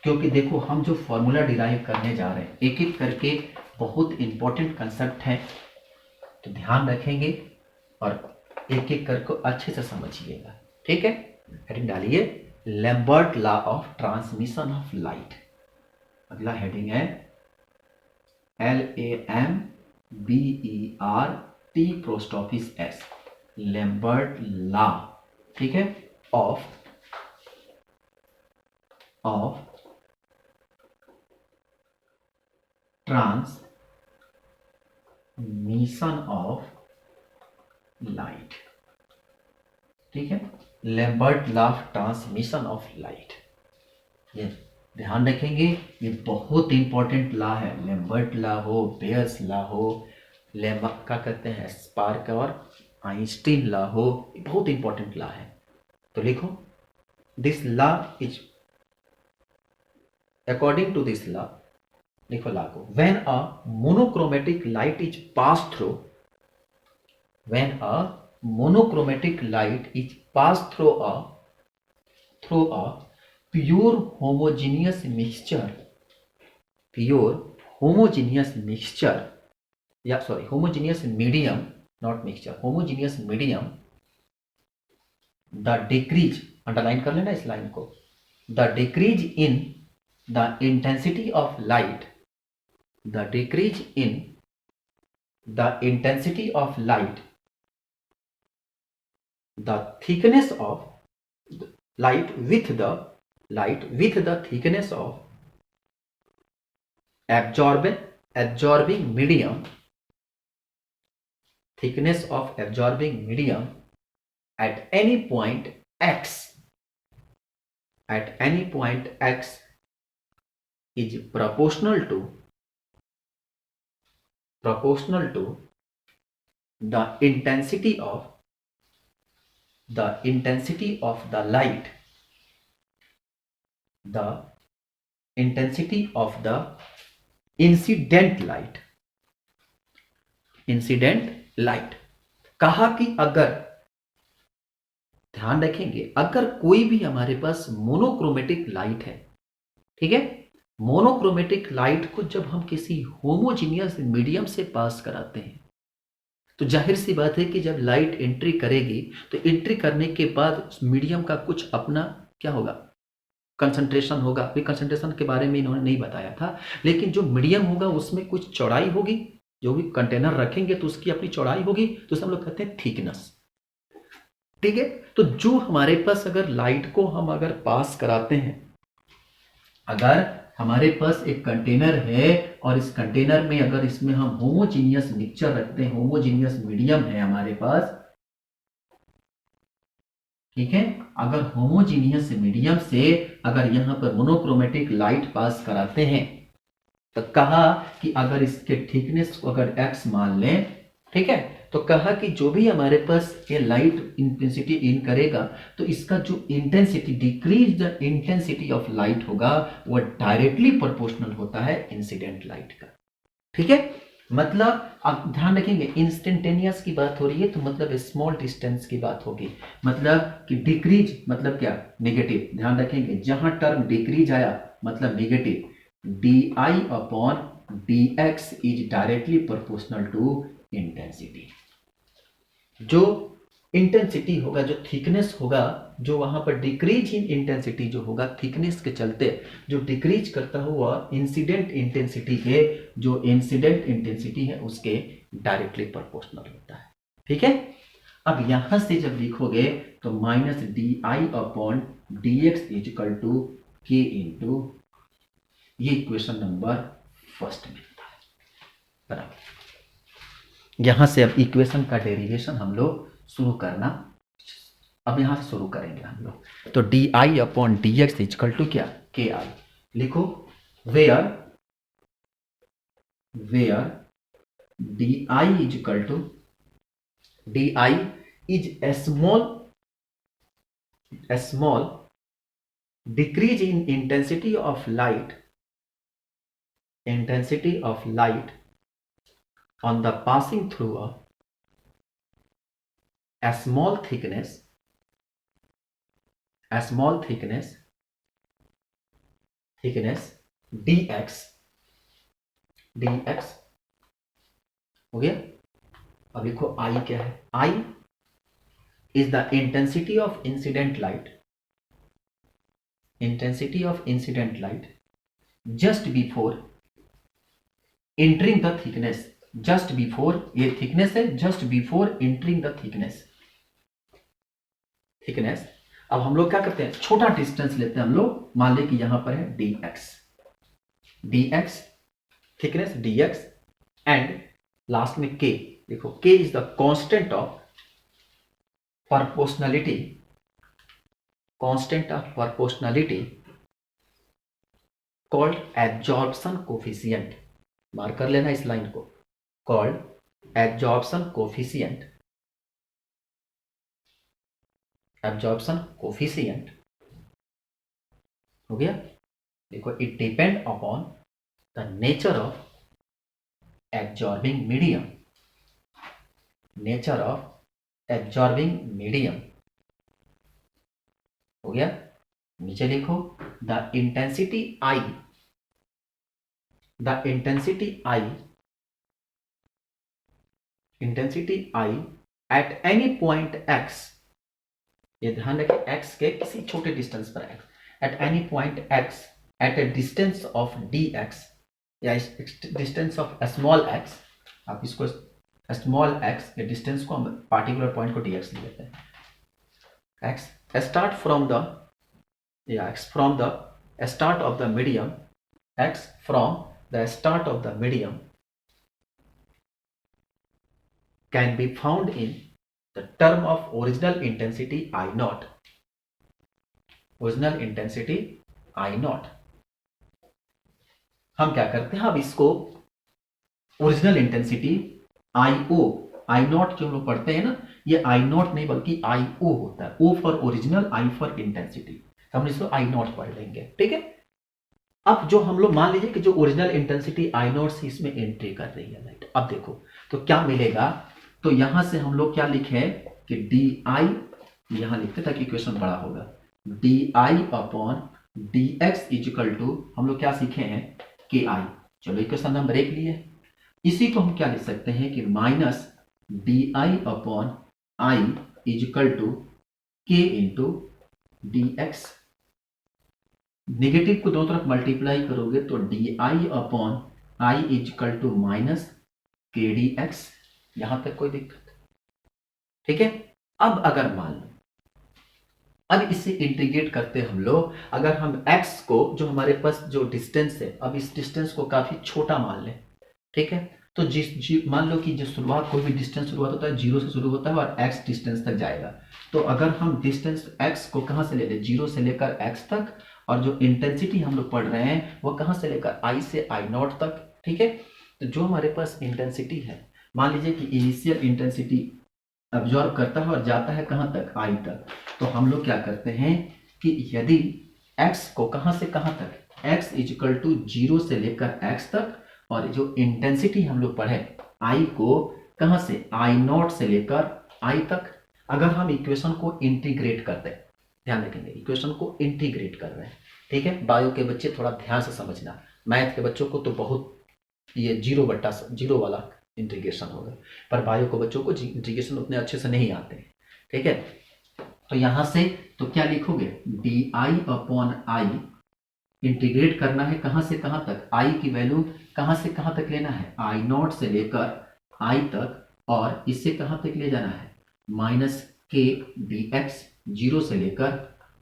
क्योंकि देखो हम जो फॉर्मूला डिराइव करने जा रहे हैं एक एक करके बहुत इंपॉर्टेंट कंसेप्ट है, तो ध्यान रखेंगे और एक एक करके अच्छे से समझिएगा. ठीक है. हेडिंग डालिए Lambert law of transmission of light. अगला हेडिंग है LAMBERT प्रोस्टॉफिस S. Lambert law. ठीक है. Of transmission of light. ठीक है. Lambert law of transmission of light. ये ध्यान रखेंगे ये बहुत इंपॉर्टेंट लॉ है. लैम्बर्ट लॉ हो, बेयर्स लॉ हो, क्या कहते हैं स्पार्क और आइंस्टीन लॉ हो, ये बहुत इंपॉर्टेंट लॉ है. तो लिखो this law is according to this law. लिखो लॉ को. When a monochromatic light is pass through. When a monochromatic light is pass through a pure homogeneous mixture homogeneous medium, not mixture, homogeneous medium, the decrease, underline कर लेना इस line को, the decrease in the intensity of light, the decrease in the intensity of light, the thickness of light with the thickness of absorbing medium, thickness of absorbing medium at any point x is proportional to the intensity of the light, the intensity of the incident light. कहा कि अगर, ध्यान रखेंगे, अगर कोई भी हमारे पास monochromatic light है, ठीक है, मोनोक्रोमेटिक लाइट को जब हम किसी होमोजीनियस मीडियम से पास कराते हैं तो जाहिर सी बात है कि जब लाइट एंट्री करेगी तो एंट्री करने के बाद मीडियम का कुछ अपना क्या होगा, कंसंट्रेशन होगा। अभी कंसंट्रेशन के बारे में इन्होंने नहीं बताया था, लेकिन जो मीडियम होगा उसमें कुछ चौड़ाई होगी, जो भी कंटेनर रखेंगे तो उसकी अपनी चौड़ाई होगी, तो उसे हम लोग कहते हैं थिकनेस, ठीक है। तो जो हमारे पास अगर लाइट को हम अगर पास कराते हैं, अगर हमारे पास एक कंटेनर है और इस कंटेनर में अगर इसमें हम होमोजीनियस मिक्सचर रखते हैं, होमोजीनियस मीडियम है हमारे पास, ठीक है, अगर होमोजीनियस मीडियम से अगर यहां पर मोनोक्रोमेटिक लाइट पास कराते हैं तो कहा कि अगर इसके थिकनेस को अगर x मान लें, ठीक है, तो कहा कि जो भी हमारे पास ये लाइट इंटेंसिटी इन करेगा तो इसका जो intensity, decrease the intensity of light होगा, वो डायरेक्टली प्रोपोर्शनल होता है इंसिडेंट लाइट का, ठीक है। मतलब आप ध्यान रखेंगे, इंस्टेंटेनियस की बात हो रही है तो मतलब स्मॉल डिस्टेंस की बात होगी, मतलब कि डिक्रीज मतलब क्या, नेगेटिव। ध्यान रखेंगे, जहां टर्म डिक्रीज आया मतलब negative, di upon dx is directly proportional to intensity. जो इंटेंसिटी होगा, जो थिकनेस होगा, जो वहां पर डिक्रीज इन इंटेंसिटी जो होगा, थिकनेस के चलते जो डिक्रीज करता हुआ इंसिडेंट इंटेंसिटी के, जो इंसिडेंट इंटेंसिटी है उसके डायरेक्टली प्रोपोर्शनल होता है, ठीक है। अब यहां से जब लिखोगे तो minus D I upon D X equal to K into, ये इक्वेशन नंबर फर्स्ट मिलता है, बराबर। यहां से अब इक्वेशन का डेरिवेशन हम लोग शुरू करना, अब यहां से शुरू करेंगे हम लोग। तो D I upon D X equal to क्या, के आई। लिखो where D I equal to, D I is a small decrease in intensity of light on the passing through a small thickness dx हो गया। अब लिखो I क्या है, I is the intensity of incident light just before entering the thickness, just before, ये thickness है, just before entering the thickness। अब हम लोग क्या करते हैं, छोटा डिस्टेंस लेते हैं हम लोग, मान ले कि यहां पर है dx thickness dx and last में k। देखो k is the constant of proportionality called absorption coefficient. Mark कर लेना इस लाइन को, कॉल्ड एब्जॉर्प्शन कोफिशिएंट हो गया। देखो it depend upon the nature of absorbing medium, हो गया। नीचे लिखो the intensity I eight any point x, ये ध्यान रखें x के किसी छोटे डिस्टेंस पर x, at any point x at a distance of dx या डिस्टेंस ऑफ स्मॉल x, आप इसको स्मॉल x के डिस्टेंस को हम पार्टिकुलर पॉइंट को dx ले लेते हैं, x start from the start of the medium, x from the start of the medium can be found in the term of original intensity I naught, हम क्या करते हैं, अब इसको original intensity IO I not जो हम लोग पढ़ते हैं ना, ये आई नॉट नहीं बल्कि आई ओ होता है। O for original, I for intensity, हम इसको आई नॉट पढ़ लेंगे, ठीक है। अब जो हम लोग मान लीजिए कि जो ओरिजिनल इंटेंसिटी आई नॉट से इसमें एंट्री कर रही है लाइट, अब देखो तो क्या मिलेगा। तो यहां से हम लोग क्या लिखे कि डी आई, यहां लिखते ताकि इक्वेशन बड़ा होगा, D I upon D X equal to, हम लोग क्या सीखे हैं के आई। चलो इक्वेशन नंबर 1 लिए, इसी को हम क्या लिख सकते हैं कि minus D I upon I equal to K into D X. Negative को दोनों तरफ मल्टीप्लाई करोगे तो D I upon I equal to minus K D X. यहां तक कोई दिक्कत, ठीक है। अब अगर मान लो, अब इसे इंटीग्रेट करते हम लोग, अगर हम x को जो हमारे पास जो डिस्टेंस है, अब इस डिस्टेंस को काफी छोटा मान लें, ठीक है। तो मान लो कि जो शुरुआत, कोई भी डिस्टेंस शुरुआत होता है 0 से शुरू होता है और x डिस्टेंस तक जाएगा। तो अगर हम डिस्टेंस x को कहां से ले लें, 0 से लेकर x तक, और जो इंटेंसिटी हम लोग पढ़ रहे हैं वो कहां से लेकर I से I नॉट तक, ठीक है। तो जो हमारे पास इंटेंसिटी है, मान लीजिए कि इनिशियल इंटेंसिटी अब्जॉर्ब करता है और जाता है कहां तक, I तक। तो हम लोग क्या करते हैं कि यदि x को कहां से कहां तक, x इजिकल टू 0 से लेकर x तक, और जो इंटेंसिटी हम लोग पढ़े I को कहां से, I नॉट से लेकर I तक। अगर हम इक्वेशन को इंटीग्रेट करते हैं, ध्यान रखेंगे इक्वेशन को इंटीग्रेट कर रहे हैं, ठीक है। बायो के बच्चे थोड़ा ध्यान से समझना, मैथ के बच्चों को तो बहुत ये 0/0 वाला इंटीग्रेशन होगा, पर बायो के बच्चों को इंटीग्रेशन उतने अच्छे से नहीं आते हैं, ठीक है। तो यहां से तो क्या लिखोगे, D I upon I, integrate करना है कहां से कहां तक, आई की वैल्यू कहां से कहां तक लेना है, आई नॉट से लेकर आई तक, और इससे कहां तक ले जाना है, माइनस के डी एक्स, 0 से लेकर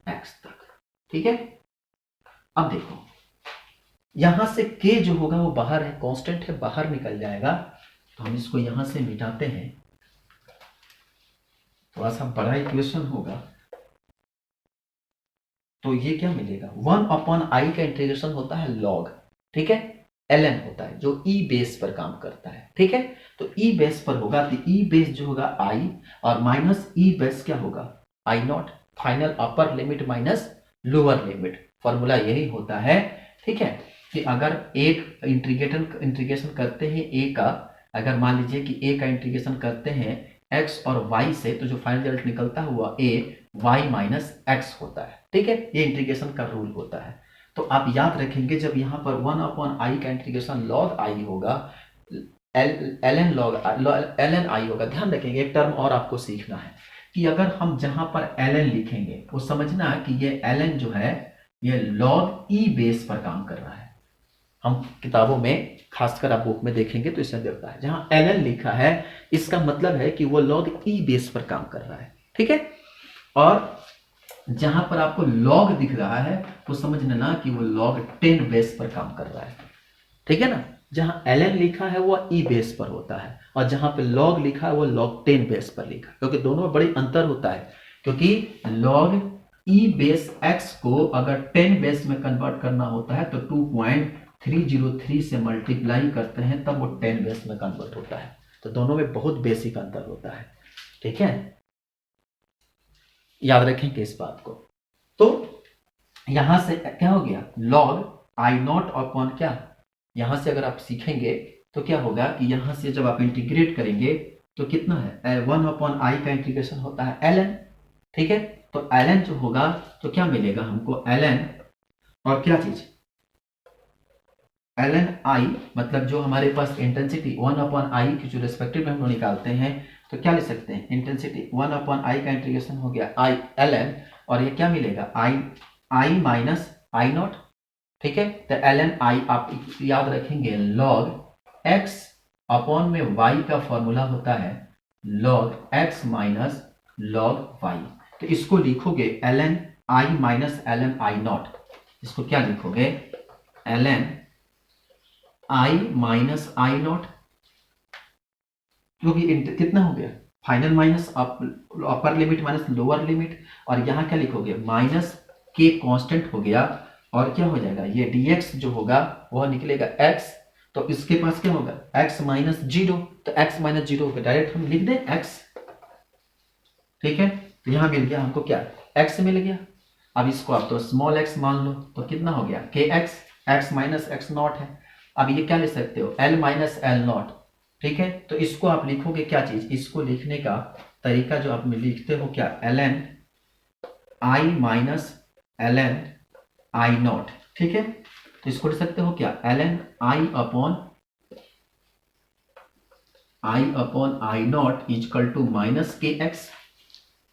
x तक, ठीक है। अब देखो यहां से k जो होगा वो बाहर है, कांस्टेंट है, बाहर निकल जाएगा। तो हम इसको यहां से मिटाते हैं, थोड़ा सा बड़ा इक्वेशन होगा। तो ये क्या मिलेगा, 1 अपॉन आई का इंटीग्रेशन होता है log, ठीक है, ln होता है जो e बेस पर काम करता है, ठीक है। तो e बेस पर होगा तो e बेस जो होगा i, और माइनस e बेस क्या होगा, I naught, final upper limit minus lower limit, formula यही होता है, ठीक है। कि अगर एक इंटीग्रेशन करते हैं a का, अगर मान लीजिए कि a का इंटीग्रेशन करते हैं x और y से, तो जो फाइनल रिजल्ट निकलता है वो a y माइनस x होता है, ठीक है। ये इंटीग्रेशन का रूल होता है। तो आप याद रखेंगे जब यहाँ पर 1 अपॉन आई का इंटीग्रेशन log i होगा, ln i होगा। ध्यान रखेंगे एक टर्म और आपको सीखना है कि अगर हम जहां पर ln लिखेंगे वो समझना कि ये ln जो है ये log e बेस पर काम कर रहा है। हम किताबों में खासकर आप बुक में देखेंगे तो इसमें दिखता है, जहां ln लिखा है इसका मतलब है कि वो log e बेस पर काम कर रहा है, ठीक है। और जहां पर आपको log दिख रहा है वो समझ लेना कि वो log 10 बेस पर काम कर रहा है, ठीक है ना। जहां ln लिखा है वो e बेस पर होता है, और जहां पे log लिखा है वो log 10 बेस पर लिखा है, क्योंकि दोनों में बड़ी अंतर होता है। क्योंकि log e बेस x को अगर 10 बेस में कन्वर्ट करना होता है तो 2.303 से मल्टीप्लाई करते हैं तब वो 10 बेस में कन्वर्ट होता है। तो दोनों में बहुत बेसिक अंतर होता है, ठीक है, याद रखेंगे इस बात को। तो यहां से क्या हो गया, log आई नॉट अपॉन क्या, यहां से अगर आप सीखेंगे तो क्या होगा कि यहां से जब आप इंटीग्रेट करेंगे तो कितना है, 1 अपॉन आई का इंटीग्रेशन होता है ln, ठीक है। तो ln जो होगा तो क्या मिलेगा हमको, ln और क्या चीज, ln i, मतलब जो हमारे पास इंटेंसिटी 1 अपॉन आई की जो रेस्पेक्टिव में हम लोग निकालते हैं तो क्या लिख सकते हैं, इंटेंसिटी 1 अपॉन आई का इंटीग्रेशन हो गया i ln, और ये क्या मिलेगा, i माइनस आई नॉट, ठीक है। तो ln i आप याद रखेंगे log x अपॉन में y का फॉर्मूला होता है log x minus log y। तो इसको लिखोगे ln i minus ln i not, इसको क्या लिखोगे, ln i minus I not, क्योंकि कितना हो गया, फाइनल माइनस अपर लिमिट माइनस लोअर लिमिट, और यहां क्या लिखोगे, माइनस के कांस्टेंट हो गया, और क्या हो जाएगा, ये dx जो होगा वह निकलेगा x तो इसके पास क्या होगा x माइनस जीरो, तो x माइनस जीरो को डायरेक्ट हम लिख दें x, ठीक है। तो यहां मिल गया हमको क्या, x मिल गया। अब इसको आप तो स्मॉल x मान लो, तो कितना हो गया kx, x minus x not है। अब ये क्या लिख सकते हो l माइनस एल नॉट, ठीक है। तो इसको आप लिखोगे क्या चीज, इसको लिखने का तरीका जो आप लिखते हो क्या, ln i minus ln i not, ठीक है। तो इसको लिख सकते हो क्या ln i not equal to minus K X,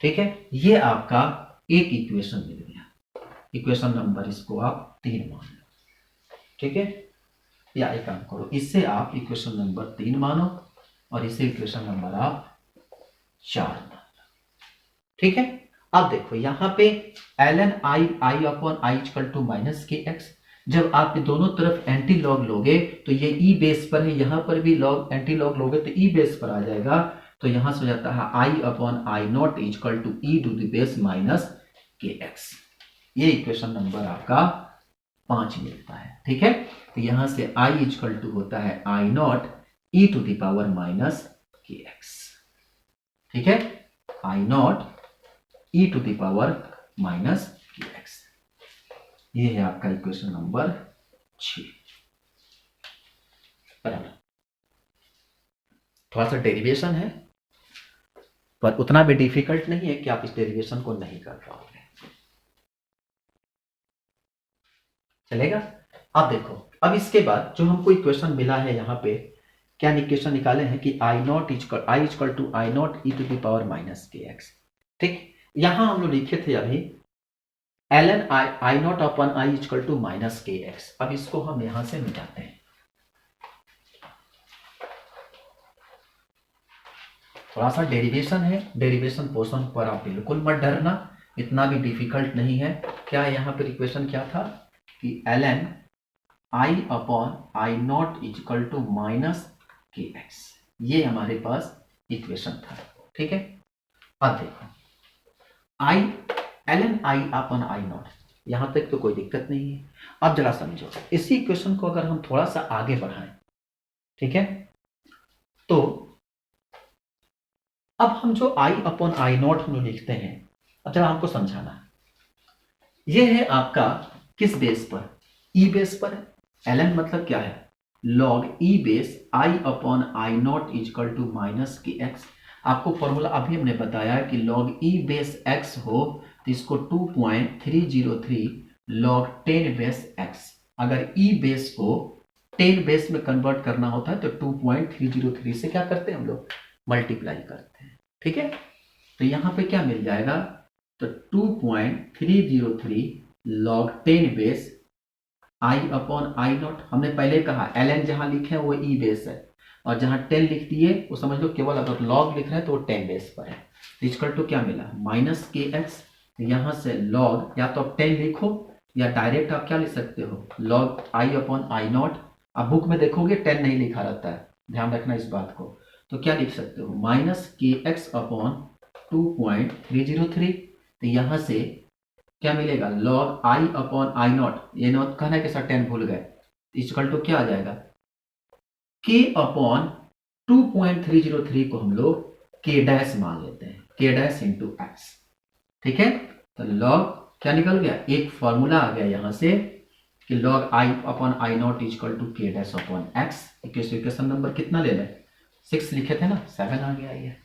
ठीक है। ये आपका एक इक्वेशन मिल गया, इक्वेशन नंबर इसको आप 3 मान लो, ठीक है। या एक काम करो, इससे आप इक्वेशन नंबर 3 मानो और इसे इक्वेशन नंबर आप 4 मान लो, ठीक है। अब देखो यहाँ पे ln i upon i equal to minus K X, जब आप दोनों तरफ एंटी लॉग लोगे तो ये ई बेस पर है, यहां पर भी लॉग एंटी लॉग लोगे तो ई बेस पर आ जाएगा। तो यहां से हो जाता है i upon I not equal to E to the base minus K X. ये इक्वेशन नंबर आपका 5 मिलता है, ठीक है। तो यहां से i इक्वल टू होता है I naught E to the power minus K X, ठीक है। I naught E to the power minus K X, ये है आपका इक्वेशन नंबर 6। बराबर, थोड़ा सा डेरिवेशन है पर उतना भी डिफिकल्ट नहीं है कि आप इस डेरिवेशन को नहीं कर पाओगे, चलेगा। अब देखो, अब इसके बाद जो हमको इक्वेशन मिला है यहाँ पे क्या इक्वेशन निकाले हैं कि I not equal to I naught E to the power minus K X, ठीक। यहां हम लोग लिखे थे अभी ln I not upon I equal to minus K X. अब इसको हम यहां से मिटाते हैं, थोड़ा सा डेरिवेशन है, डेरिवेशन पोर्शन पर आप बिल्कुल मत डरना, इतना भी डिफिकल्ट नहीं है। क्या यहाँ पर इक्वेशन क्या था कि ln i upon I not equal to minus K X, ये हमारे पास इक्वेशन था, ठीक है। अब देखो i ln i upon I not, यहां तक तो कोई दिक्कत नहीं है। अब जरा समझो, इसी इक्वेशन को अगर हम थोड़ा सा आगे बढ़ाएं, ठीक है, तो अब हम जो i अपॉन आई नॉट हम लोग लिखते हैं, अब जरा हमको समझाना है। यह है आपका किस बेस पर, ई बेस पर है। ln मतलब क्या है, log E base i upon I not equal to minus K X. आपको फॉर्मूला अभी हमने बताया कि log ई बेस x हो तो इसको 2.303 log 10 बेस x, अगर ई बेस को 10 बेस में कन्वर्ट करना होता है तो 2.303 से क्या करते हैं हम लोग, मल्टीप्लाई करते हैं, ठीक है। तो यहां पे क्या मिल जाएगा, तो 2.303 log 10 base i upon I not. हमने पहले कहा ln जहां लिखे हैं वो ई बेस है, और जहां 10 लिख दिए वो समझ लो केवल अगर log लिख रहे हैं तो वो 10 बेस पर है। तो इक्वल टू क्या मिला, माइनस के एक्स। यहां से log या तो आप 10 लिखो या डायरेक्ट आप क्या लिख सकते हो, log i upon I not. अब बुक में देखोगे 10 नहीं लिखा रहता है, ध्यान रखना इस बात को। तो क्या लिख सकते हो, माइनस के एक्स अपॉन 2.303। तो यहां से क्या मिलेगा, log i upon I not, ये नॉट कहना के साथ 10 भूल गए, इक्वल टू क्या आ जाएगा, k अपॉन 2.303 को हम लोग k डैश मान लेते हैं, k डैश इंटू एक्स, ठीक है। तो log क्या निकल गया, एक फॉर्मूला आ गया यहां से कि log i upon I not equal to k dash upon X. Equation number कितना ले लें, 6 लिखे थे ना, 7 आ गया ये,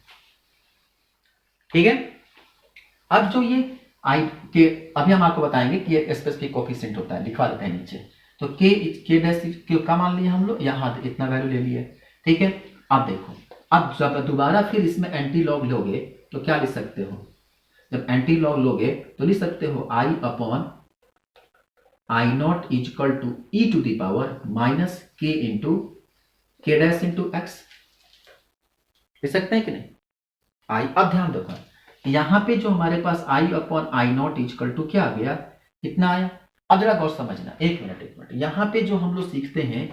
ठीक है। अब जो ये आई के अभी हम आपको बताएंगे कि एक स्पेसिफिक कोफिशिएंट होता है, लिखवा देते हैं नीचे। तो के डैश का मान लिया हम लोग, यहाँ इतना वैल्यू ले लिए, ठीक है। अब देखो, अब जब दोबारा फिर इसमें एंटी लॉग लोगे तो क्या लिख सकते हो, जब एंटी लॉग लोगे तो लिख सकते हो I upon I not equal to E to the power minus K into K dash into X, लिख सकते हैं कि नहीं। आई, अब ध्यान देखो यहां पे जो हमारे पास i upon I not equal to क्या आ गया, कितना आया। अब जरा गौर समझना, एक मिनट, यहां पे जो हम लोग सीखते हैं,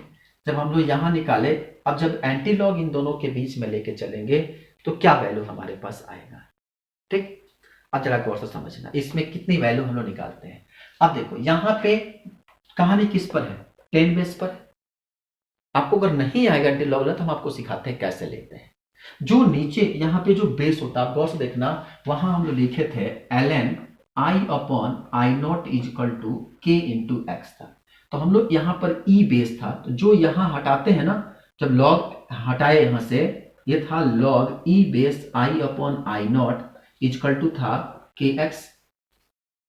जब हम लोग यहां निकाले, अब जब एंटी लॉग इन दोनों के बीच में लेके चलेंगे तो क्या वैल्यू हमारे पास आएगा, ठीक। अब जरा गौर से समझना, इसमें कितनी वैल्यू हम लोग निकालते हैं। अब देखो यहां पे कहानी किस पर है, 10 बेस पर, आपको अगर नहीं आएगा एंटी लॉग तो हम आपको सिखाते हैं कैसे लेते हैं। जो नीचे यहाँ पे जो बेस होता है, आप गौर से देखना, वहां हम लोग लिखे थे ln i upon I not is equal to K into X था। तो हम लोग यहाँ पर ई बेस था, तो जो यहाँ हटाते हैं ना, जब लॉग हटाए यहाँ से, ये था log E base I upon I not equal to था के एक्स,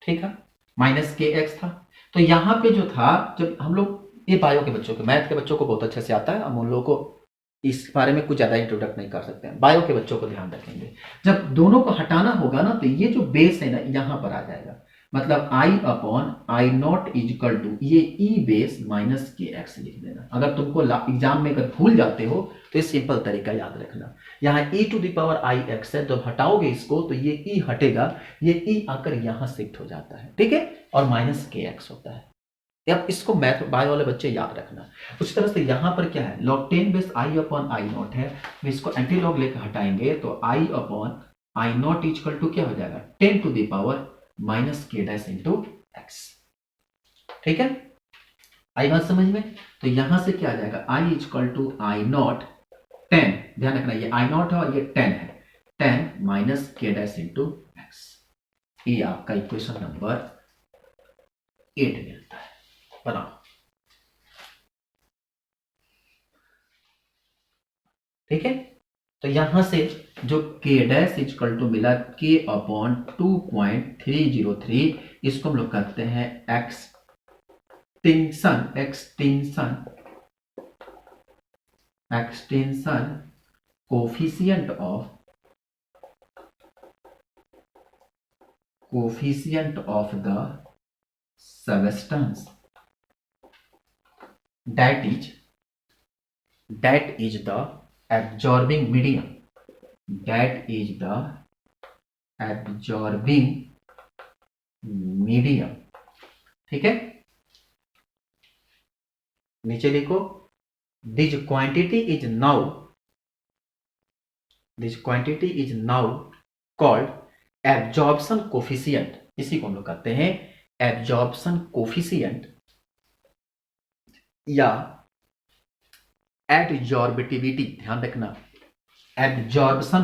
ठीक है, माइनस के एक्स था। तो यहाँ पे जो था, जब हम लोग, ये बायो के बच्चों को, मैथ के बच्चों को बहुत अच्छे से आता है, हम उन लोगों को इस बारे में कुछ ज्यादा इंट्रोडक्ट नहीं कर सकते हैं, बायो के बच्चों को ध्यान रखेंगे। जब दोनों को हटाना होगा ना, तो ये जो बेस है ना यहाँ पर आ जाएगा, मतलब I upon I not equal to ये E base minus K X लिख देना। अगर तुमको एग्जाम में अगर भूल जाते हो तो ये सिंपल तरीका याद रखना। यहाँ e to the power I X है, जब हटाओगे इसको तो ये e हटेगा, ये e आकर यहाँ शिफ्ट हो जाता है, ठीक है, और माइनस के एक्स होता है। अब इसको मैथ बायो वाले बच्चे याद रखना। उस तरह से यहाँ पर क्या है, log 10 base I upon I naught है, तो इसको एंटी लॉग लेकर हटाएंगे तो I upon I not equal to क्या हो जाएगा, 10 to the power minus K dash into X, ठीक है, आई बात समझ में। तो यहां से क्या आ जाएगा, आई इजकल टू आई नॉट 10, ध्यान रखना ये आई नॉट है और ये 10 है, 10 minus K dash into x. ये आपका इक्वेशन नंबर 8 मिलता है। बनाओ, ठीक है। तो यहां से जो के डैश इजकल टू मिला के अपॉन 2.303, इसको हम लोग करते हैं extension coefficient of the substance that is the absorbing medium, ठीक है। नीचे लिखो, this quantity is now called absorption coefficient। इसी को हम लोग कहते हैं absorption coefficient या एडजॉर्बिटिविटी। ध्यान रखना, एब्जॉर्प्शन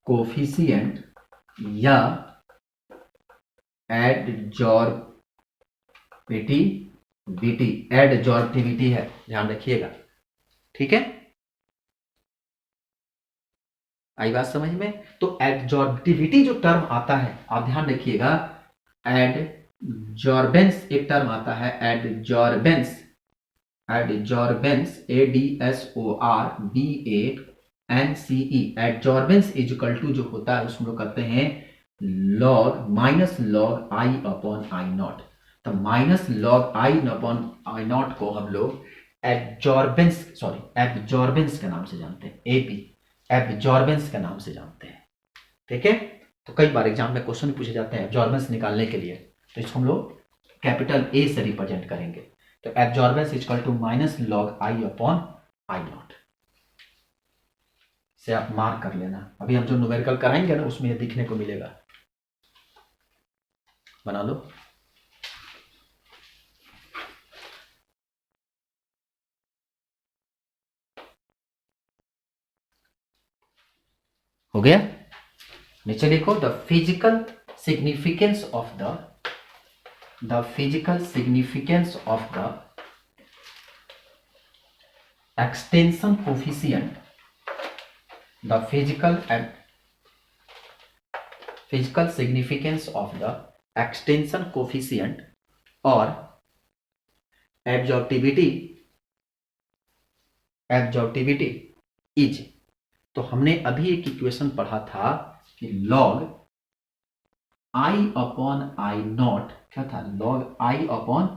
कोफिशिएंट या एडजॉर्बिटिविटी है, ध्यान रखिएगा, ठीक है, आई बात समझ में। तो एडजॉर्बिटिविटी जो टर्म आता है, आप ध्यान रखिएगा, एडजॉर्बेंस एक टर्म आता है, adsorbance ADSORBANCE, adsorbance equal to जो होता है उसमें लोग कहते हैं log minus log I upon I naught. तो minus log I upon I naught को हम लोग एब्जॉर्बेंस के नाम से जानते हैं, एब्जॉर्बेंस के नाम से जानते हैं, ठीक है। तो कई बार एग्जाम में क्वेश्चन पूछे जाते हैं एब्जॉर्बेंस निकालने के लिए, तो इसको हम लोग कैपिटल ए से रिप्रेजेंट करेंगे। तो absorbance equal to minus log I upon I not, से आप मार्क कर लेना। अभी हम जो न्यूमेरिकल कराएंगे ना उसमें ये दिखने को मिलेगा, बना लो। हो गया, नीचे लिखो, the physical significance of the extension coefficient, the physical significance of the extension coefficient और absorptivity is। तो हमने अभी एक इक्वेशन पढ़ा था कि log i upon I not क्या था, log i upon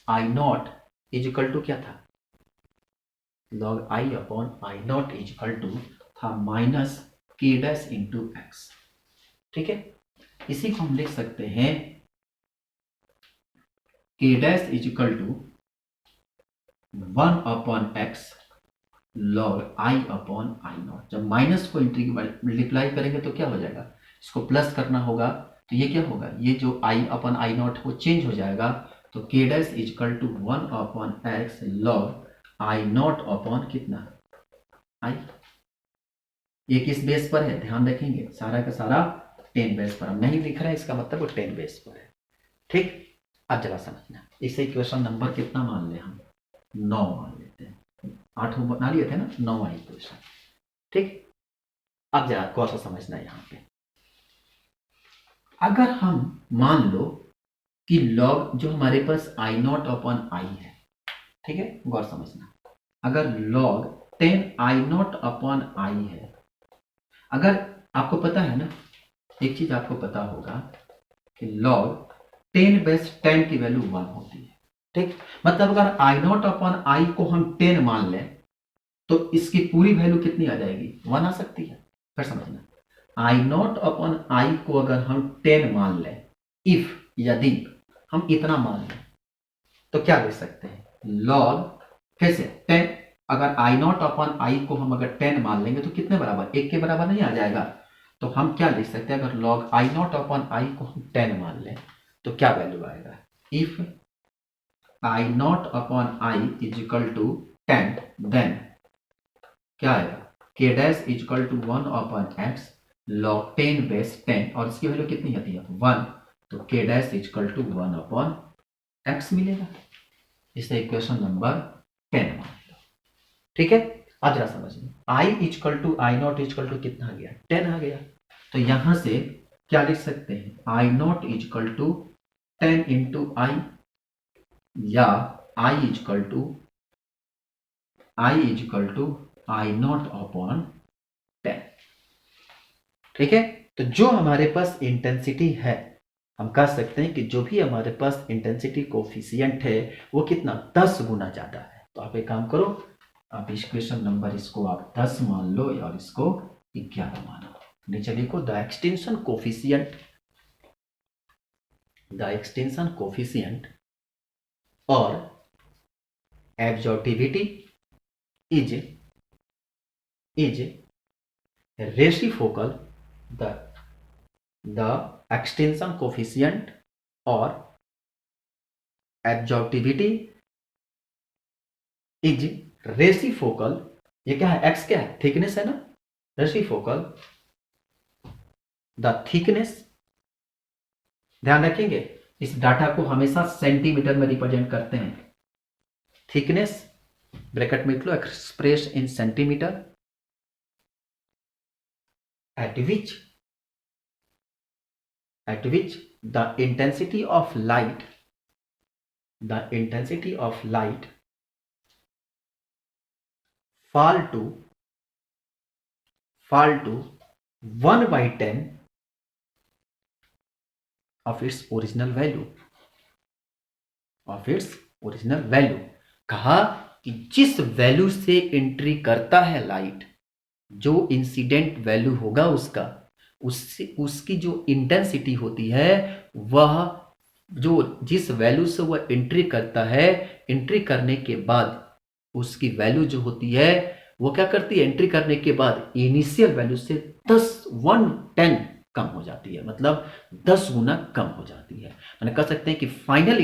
I not is equal to क्या था, log i upon I not is equal to था minus K dash into X, ठीक है। इसी को हम लिख सकते हैं K dash is equal to 1 upon X log I upon I not. जब माइनस को मल्टीप्लाई करेंगे तो क्या हो जाएगा, इसको प्लस करना होगा, तो ये क्या होगा, ये जो आई अपन आई नॉट वो चेंज हो जाएगा, तो K dash equal to 1/x log I not upon कितना आई। ये किस बेस पर है ध्यान रखेंगे, सारा का सारा 10 बेस पर, हम नहीं लिख रहे हैं इसका मतलब वो 10 बेस पर है। ठीक, अब जरा समझना, इसे इक्वेशन नंबर कितना मान ले हम, 9 मान लेते हैं, 8 बना लिए थे ना, 9वां इक्वेशन। ठीक, अब जरा कौन सा समझना है यहाँ पे, अगर हम मान लो कि लॉग जो हमारे पास आई नॉट अपॉन आई है, ठीक है, गौर समझना, अगर लॉग 10 आई नॉट अपॉन आई है, अगर आपको पता है ना, एक चीज आपको पता होगा कि लॉग 10 बेस 10 की वैल्यू 1 होती है। ठीक, मतलब अगर आई नॉट अपॉन आई को हम 10 मान लें तो इसकी पूरी वैल्यू कितनी आ जाएगी, 1 आ सकती है। फिर समझना, आई नॉट अपॉन आई को अगर हम 10 मान लें, इफ यदि हम इतना मान लें तो क्या ले सकते हैं, लॉग कैसे 10, अगर आई नॉट अपॉन आई को हम अगर 10 मान लेंगे तो कितने बराबर, 1 के बराबर नहीं आ जाएगा, तो हम क्या लिख सकते हैं, अगर log I not upon I को हम 10 मान लें तो क्या वैल्यू आएगा, if I not upon I is equal to 10 then क्या आएगा, K dash is equal to 1 upon X log 10 base 10, और इसकी वैल्यू कितनी आती है 1, तो K dash is equal to 1 upon X मिलेगा। इसे इक्वेशन नंबर 10 मान लो। ठीक है, अब जरा समझिए, I equal to I not equal to कितना आ गया, 10 आ गया, तो यहां से क्या लिख सकते हैं, I not equal to 10 into I, या I equal to I not upon 10। ठीक है, तो जो हमारे पास इंटेंसिटी है, हम कह सकते हैं कि जो भी हमारे पास इंटेंसिटी कोफिशिएंट है वो कितना 10 गुना ज्यादा है। तो आप एक काम करो, आप इक्वेशन नंबर इसको आप 10 मान लो और इसको 11 मानो, नीचे लिखो द एक्सटेंशन कोफिशिएंट और absorptivity is reciprocal, the extension coefficient और एब्जॉर्टिविटी इज रेसिप्रोकल, ये क्या है, एक्स क्या है, थिकनेस है ना, रेसिप्रोकल द थिकनेस, ध्यान रखेंगे इस डाटा को हमेशा सेंटीमीटर में रिप्रेजेंट करते हैं, थिकनेस ब्रैकेट में लिख लो express in centimeter, at which the intensity of light fall to 1/10 of its original value, कहा कि जिस वैल्यू से एंट्री करता है लाइट, जो इंसिडेंट वैल्यू होगा उसका, उसकी जो इंटेंसिटी होती है, वह जो जिस वैल्यू से वह एंट्री करता है, एंट्री करने के बाद उसकी वैल्यू जो होती है वो क्या करती है, एंट्री करने के बाद इनिशियल वैल्यू से 110 कम हो जाती है, मतलब 10 गुना कम हो जाती है। मैंने कह सकते हैं कि फाइनल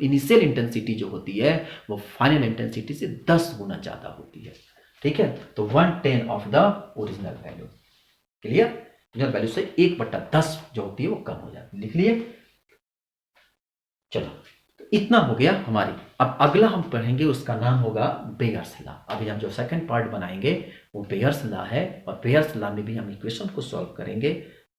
इनिशियल इंटेंसिटी जो होती है वो फाइनल इंटेंसिटी से 10 गुना ज्यादा होती है। ठीक है, तो 110 of the original value, clear, original value से 1/10 जो होती है वो कम हो जाती है, लिख लिए। चलो, तो इतना हो गया हमारी। अब अगला हम पढ़ेंगे, उसका नाम होगा बेयर्स लॉ। अभी हम जो सेकंड पार्ट बनाएंगे वो बेयर्स लॉ है, और बेयर्स लॉ में भी हम इक्वेशन को सॉल्व करेंगे।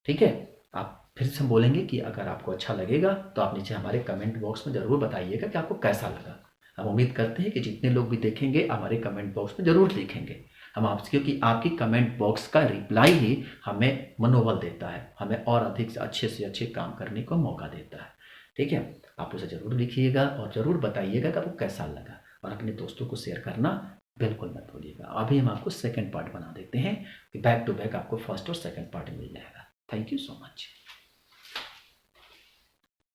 ठीक है, आप फिर से बोलेंगे कि अगर आपको अच्छा लगेगा तो आप नीचे हमारे कमेंट बॉक्स में जरूर बताइएगा कि आपको कैसा लगा। हम उम्मीद करते हैं कि जितने लोग भी देखेंगे हमारे कमेंट बॉक्स में जरूर लिखेंगे हम आपसे, क्योंकि आपकी कमेंट बॉक्स का रिप्लाई ही हमें मनोबल देता है, हमें और अधिक से अच्छे काम करने का मौका देता है। ठीक है, आप उसे जरूर लिखिएगा और जरूर बताइएगा कि आपको कैसा लगा, और अपने दोस्तों को शेयर करना बिल्कुल मत भूलिएगा। अभी हम आपको सेकंड पार्ट बना देते हैं, कि बैक टू बैक आपको फर्स्ट और सेकंड पार्ट मिल जाएगा। Thank you so much.